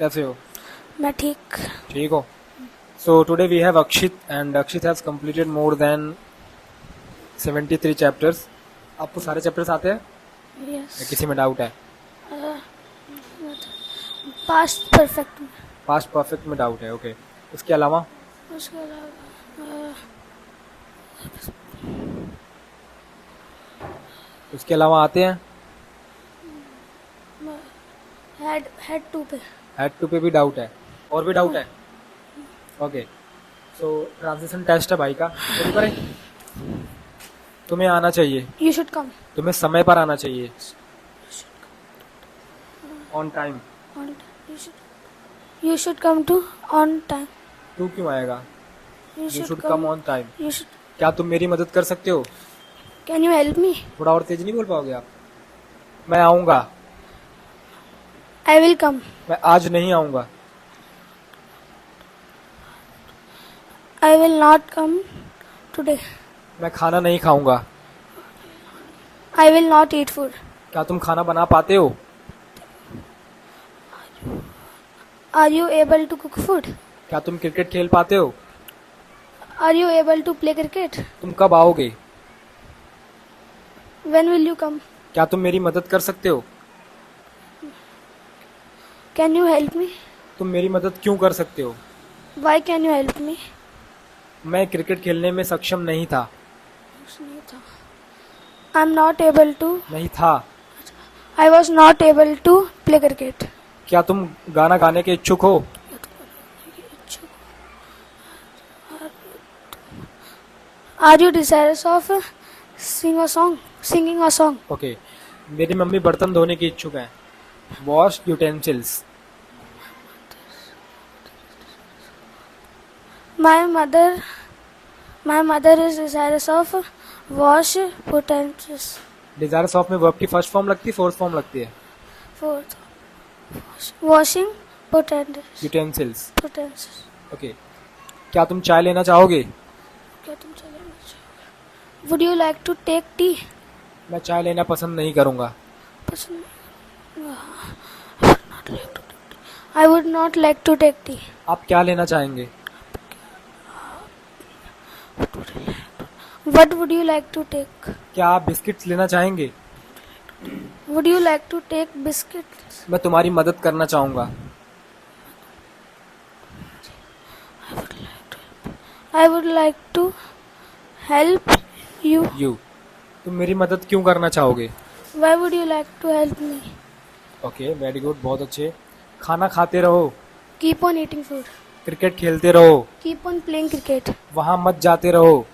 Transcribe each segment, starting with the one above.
कैसे हो? मैं ठीक। ठीक हो? So today we have Akshit and Akshit has completed more than 73 chapters. आपको सारे चैप्टर्स आते हैं या यस। किसी में डाउट है? पास्ट परफेक्ट में। पास्ट परफेक्ट में डाउट है, ओके। उसके अलावा उसके अलावा उसके अलावा आते हैं? हेड टू पे। हेड टू पे भी डाउट है, और भी डाउट है, ओके। सो ट्रांजिशन टेस्ट है भाई का, शुरू करें? तुम्हें आना चाहिए, यू शुड कम तुम्हें समय पर आना चाहिए, on time. On. You should come to on time. तू क्यों आएगा? You you should come on time. You should. क्या तुम मेरी मदद कर सकते हो? Can you help me? थोड़ा और तेज नहीं बोल पाओगे आप? मैं आऊंगा। I will come. मैं आज नहीं आऊंगा। I will not come today. मैं खाना नहीं खाऊंगा। I will not eat food. क्या तुम खाना बना पाते हो? Are you able to cook food? क्या तुम क्रिकेट खेल पाते हो? Are you able to play cricket? तुम कब आओगे? When will you come? क्या तुम मेरी मदद कर सकते हो? Can you help me? तुम मेरी मदद क्यों कर सकते हो? Why can you help me? मैं क्रिकेट खेलने में सक्षम नहीं था। I am not able to. नहीं था। I was not able to play cricket. क्या तुम गाना गाने के इच्छुक हो? Are you desirous of singing a song? Okay. मेरी मम्मी बर्तन धोने की इच्छुक है। Wash utensils. My mother is desirous of wash पोटेंशियस। डिजायर्स ऑफ में वर्ब की फर्स्ट फॉर्म लगती है, फोर्थ फॉर्म लगती है? फोर्थ वॉशिंग पोटेंशियस। यूटेंसिल्स, पोटेंशियस। ओके। क्या तुम चाय लेना चाहोगे? क्या तुम चले? Would you like to take tea? मैं चाय लेना पसंद नहीं करूंगा। आई would not like to take tea. आप क्या लेना चाहेंगे? What would you like to take? क्या आप बिस्किट्स लेना चाहेंगे? Would you like to take biscuit? मैं तुम्हारी मदद करना चाहूंगा। I would like to help you. You. तुम मेरी मदद क्यों करना चाहोगे? Why would you like to help me? Okay, very good, बहुत अच्छे। खाना खाते रहो। Keep on eating food. Cricket खेलते रहो। Keep on playing cricket. वहां मत जाते रहो।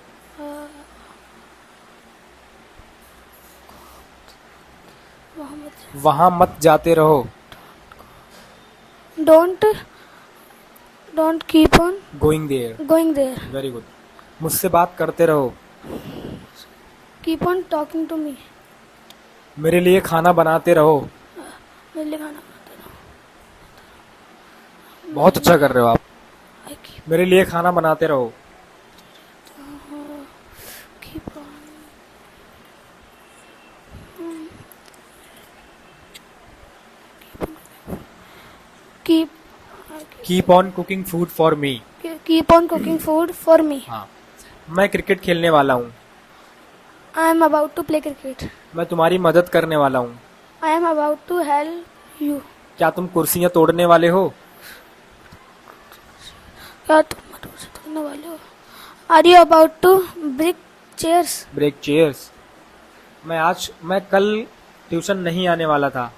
वहां मत जाते रहो। Don't keep on going there. Going there. Very good. मुझसे बात करते रहो। Keep on talking to me. मेरे लिए खाना बनाते रहो। मेरे लिए खाना बनाते रहो। बहुत अच्छा कर रहे हो आप। आई कीप मेरे लिए खाना बनाते रहो। Keep on keep keep on cooking food for me. Keep on cooking food for me. हाँ। मैं क्रिकेट खेलने वाला हूँ। I am about to play cricket. मैं तुम्हारी मदद करने वाला हूँ। I am about to help you. क्या तुम कुर्सियां तोड़ने वाले हो? क्या तुम मदद से तोड़ने वाले हो? Are you about to break chairs? Break chairs. मैं कल ट्यूशन नहीं आने वाला था।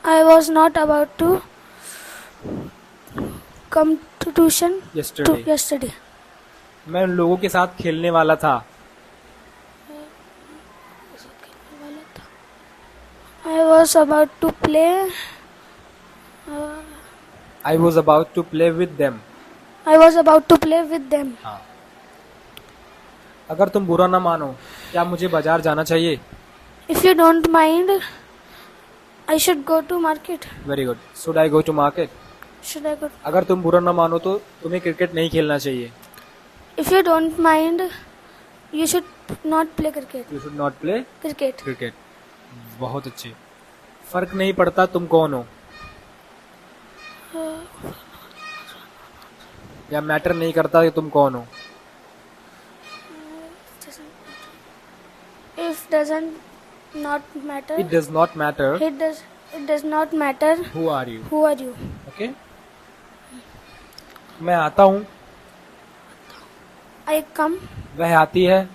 I was not about to come to tuition yesterday. मैं उन लोगों के साथ खेलने वाला था। I was about to play. I was about to play with them. I was about to play with them. हाँ। अगर तुम बुरा ना मानो, क्या मुझे बाजार जाना चाहिए? If you don't mind I should go to market. Very good. Should I go to market? Should I go? अगर तुम बुरा ना मानो तो तुम्हें क्रिकेट नहीं खेलना चाहिए। If you don't mind you should not play cricket. You should not play cricket. Cricket. बहुत अच्छे। फर्क नहीं पड़ता तुम कौन हो, या मैटर नहीं करता कि तुम कौन हो. If doesn't not matter. It does not matter It does not matter. who are you. Who are you? Okay. मैं आता हूँ, I come. वह आती है.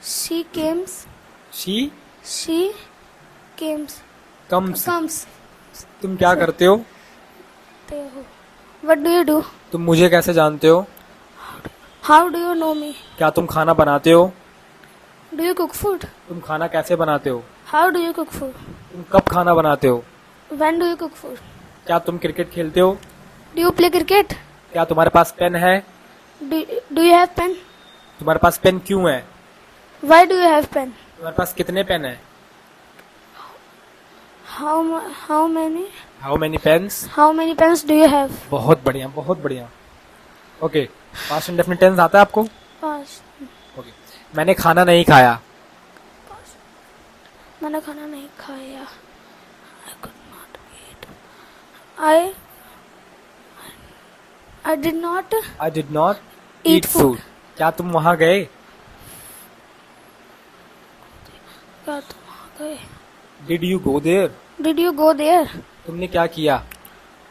She comes. She She comes. comes. Comes. तुम क्या करते हो? What do you do? तुम मुझे कैसे जानते हो? How do you know me? क्या तुम खाना बनाते हो? Do you cook food? तुम खाना कैसे बनाते हो? How do you cook food? तुम कब खाना बनाते हो? When do you cook food? क्या तुम क्रिकेट खेलते हो? Do you play cricket? क्या तुम्हारे पास पेन है? Do you have pen? तुम्हारे पास पेन क्यों है? Why do you have pen? तुम्हारे पास कितने पेन है? How many? How many pens? How many pens do you have? बहुत बढ़िया, बहुत बढ़िया. ओके, पास्ट इंडेफिनिट टेंस आता है आपको? Past. ओके. मैंने खाना नहीं खाया. मैंने खाना नहीं खाया. I could not eat. I did not I did not eat eat food. क्या तुम वहाँ गए? क्या तुम वहाँ गए? Did you go there? Did you go there? तुमने क्या किया?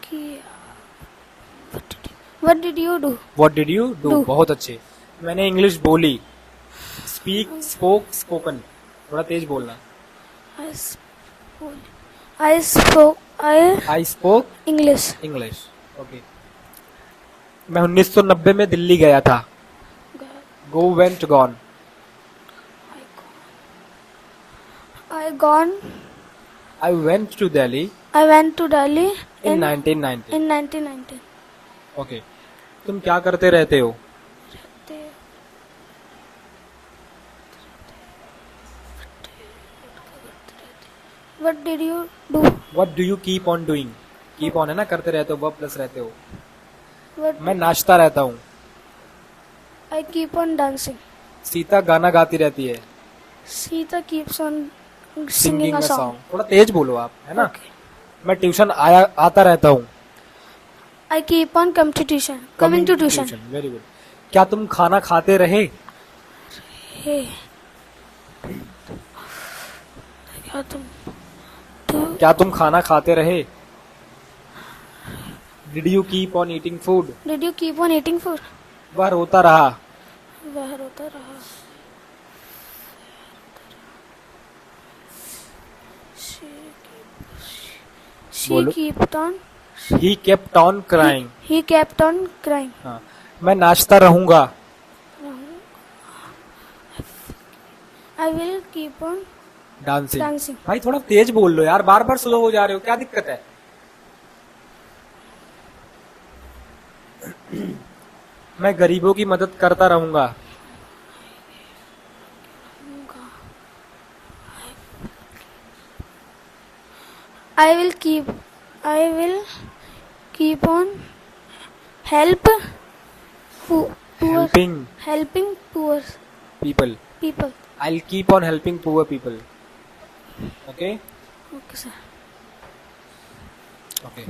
किया. What did you do? What did you do? Do. बहुत अच्छे. मैंने इंग्लिश बोली. Speak, spoke, spoken. थोड़ा तेज बोलना. I spoke I spoke English. English. Okay. मैं 1990 में दिल्ली गया था. Go went gone. I went to Delhi I went to Delhi in 1990. in 1990. Okay. तुम क्या करते रहते हो? What did you do? What do you keep on doing? Keep on है ना, करते रहते हो, वर्ब प्लस रहते हो. What मैं नाचता रहता हूँ. I keep on dancing. Sita गाना गाती रहती है. Sita keeps on singing Singing a a song. song. थोड़ा तेज बोलो आप, है ना. Okay. मैं ट्यूशन आता रहता हूँ. I keep on coming to tuition. Very good. क्या तुम खाना खाते रहे? Hey. क्या तुम क्या तुम खाना खाते रहे? Did you keep on eating food? Did you keep on eating food? वह रोता रहा. वह रोता रहा. She बोलो. kept on. He kept on crying. He kept on crying. हाँ. मैं नाचता रहूंगा. I will keep on dancing. dancing. भाई थोड़ा तेज बोल लो यार, बार बार स्लो हो जा रहे हो, क्या दिक्कत है? मैं गरीबों की मदद करता रहूंगा. I will keep on helping poor People. people. I'll keep on helping poor people. Okay? Okay, sir. Okay.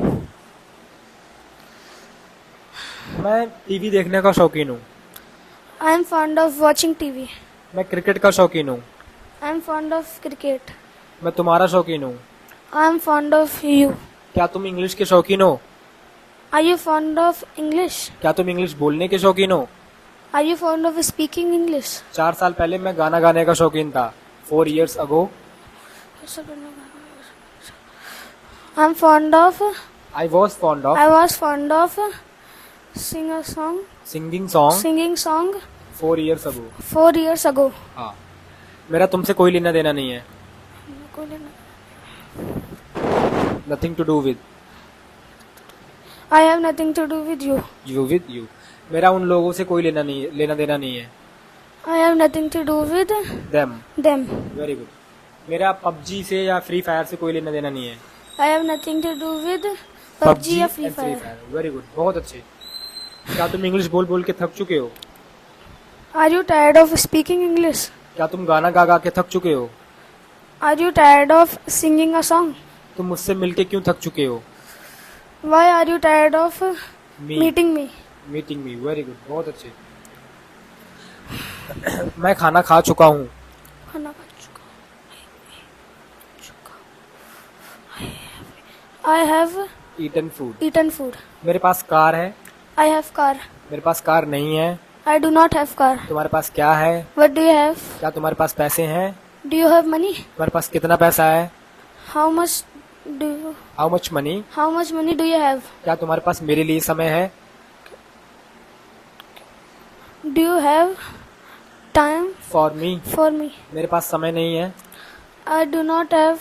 मैं टीवी देखने का शौकीन हूँ. I am fond of watching TV. मैं क्रिकेट का शौकीन हूँ. I am fond of cricket. मैं तुम्हारा शौकीन हूँ. I am fond of you. क्या तुम इंग्लिश के शौकीन हो? Are you fond of English? क्या तुम इंग्लिश बोलने के शौकीन हो? Are you fond of speaking English? 4 साल पहले मैं गाना गाने का शौकीन था. 4 years ago. I'm fond of. I was fond of I was fond of singing song 4 years ago. 4 years ago. हाँ. मेरा तुमसे कोई लेना देना नहीं है. Nothing to do with. I have nothing to do with you. You with you. मेरा उन लोगों से कोई लेना देना नहीं है. I have nothing to do with Them. them. Very good. मेरा PUBG से या फ्री फायर से कोई लेना देना नहीं है. I have nothing to do with PUBG या Free and Free Fire. Fire. Very good. बहुत अच्छे. क्या तुम इंग्लिश बोल बोल के थक चुके हो? Are you tired of speaking English? क्या तुम गाना गा गा के थक चुके हो? Are you tired of singing a song? तुम मुझसे मिलके क्यों थक चुके हो? Why are you tired of meeting me? Meeting me, very good, बहुत अच्छे। मैं खाना खा चुका हूँ। खाना खा चुका। I have eaten food. eaten food. मेरे पास कार है। I have car. मेरे पास कार नहीं है। I do not have car. तुम्हारे पास क्या है? What do you have? क्या तुम्हारे पास पैसे हैं? Do you have money? तुम्हारे पास कितना पैसा है? How much how much money? how much money do you have? क्या तुम्हारे पास मेरे लिए समय है? Do you have time for me, for me? मेरे पास समय नहीं है। I do not have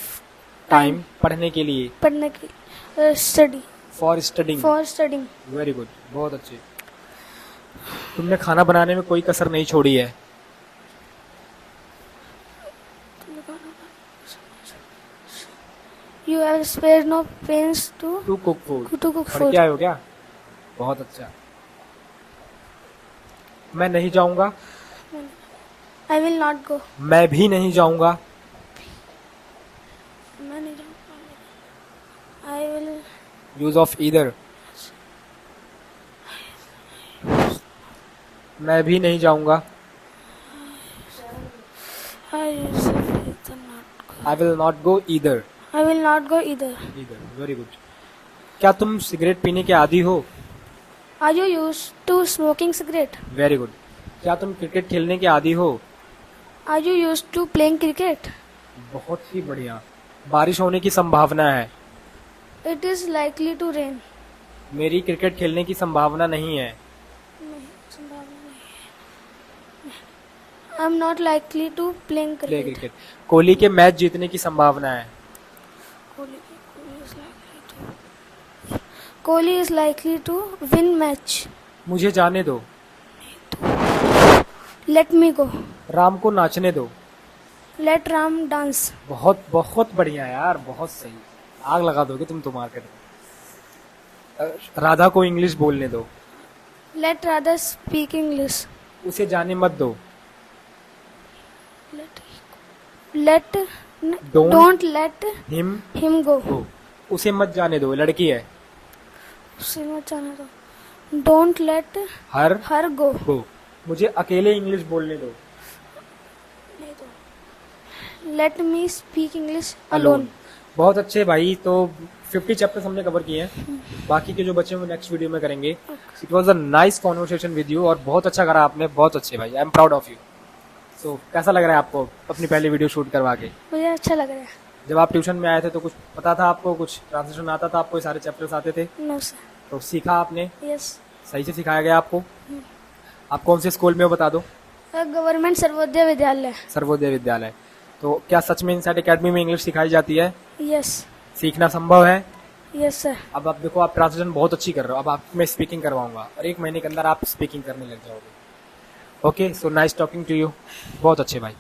time, पढ़ने के लिए। पढ़ने के study for studying. for studying. Very good, बहुत अच्छे। तुमने खाना बनाने में कोई कसर नहीं छोड़ी है। You have spared no pains to to cook food. to cook पढ़ food. के आए हो क्या? बहुत अच्छा। मैं नहीं जाऊंगा। I will not go. मैं भी नहीं जाऊंगा। मैं नहीं जाऊंगा। I will use of either. मैं भी नहीं जाऊंगा। I will not go. I will not go either. I will not go either. Either, very good. क्या तुम सिगरेट पीने के आदी हो? Are you used to smoking cigarette? Very good. क्या तुम क्रिकेट खेलने के आदी हो? Are you used to playing cricket? बहुत ही बढ़िया। बारिश होने की संभावना है। It is likely to rain. मेरी क्रिकेट खेलने की संभावना नहीं है। I'm not likely to playing play cricket. Cricket. Kohli के मैच जीतने की संभावना है। Kohli is likely to win match. मुझे जाने दो। Let me go. राम को नाचने दो। Let Ram dance. बहुत बहुत बढ़िया यार, बहुत सही। आग लगा दोगे तुम तो मार्केट में। राधा को इंग्लिश बोलने दो। Let Radha speak English. उसे जाने मत दो। Let don't let him him go. गो। उसे मत जाने दो, लड़की है। उसे मत जाने दो. Don't let her her go. गो। मुझे अकेले इंग्लिश बोलने दो। Let me speak English alone. alone. बहुत अच्छे भाई। तो 50 चैप्टर्स हमने कवर किए हैं। बाकी के जो बच्चे हैं वो नेक्स्ट वीडियो में करेंगे। It was a nice conversation with you और बहुत अच्छा करा आपने, बहुत अच्छे भाई। I am proud of you. So कैसा लग रहा है आपको अपनी पहली वीडियो शूट करवा के? मुझे अच्छा लग रहा है. जब आप ट्यूशन में आए थे तो कुछ पता था आपको? कुछ ट्रांसलेशन आता था आपको? ये सारे चैप्टर्स आते थे? No sir. तो सीखा आपने? यस. सही से सिखाया गया आपको? आप कौन से स्कूल में हो बता दो? गवर्नमेंट सर्वोदय विद्यालय. सर्वोदय विद्यालय। तो क्या सच में इनसाइट एकेडमी में इंग्लिश सिखाई जाती है? यस. सीखना संभव है? Yes sir. अब आप देखो, आप ट्रांसलेशन बहुत अच्छी कर रहे हो। अब आप मैं स्पीकिंग करवाऊंगा और 1 महीने के अंदर आप स्पीकिंग करने लग जाओगे। Okay, so nice talking to you. बहुत अच्छे भाई।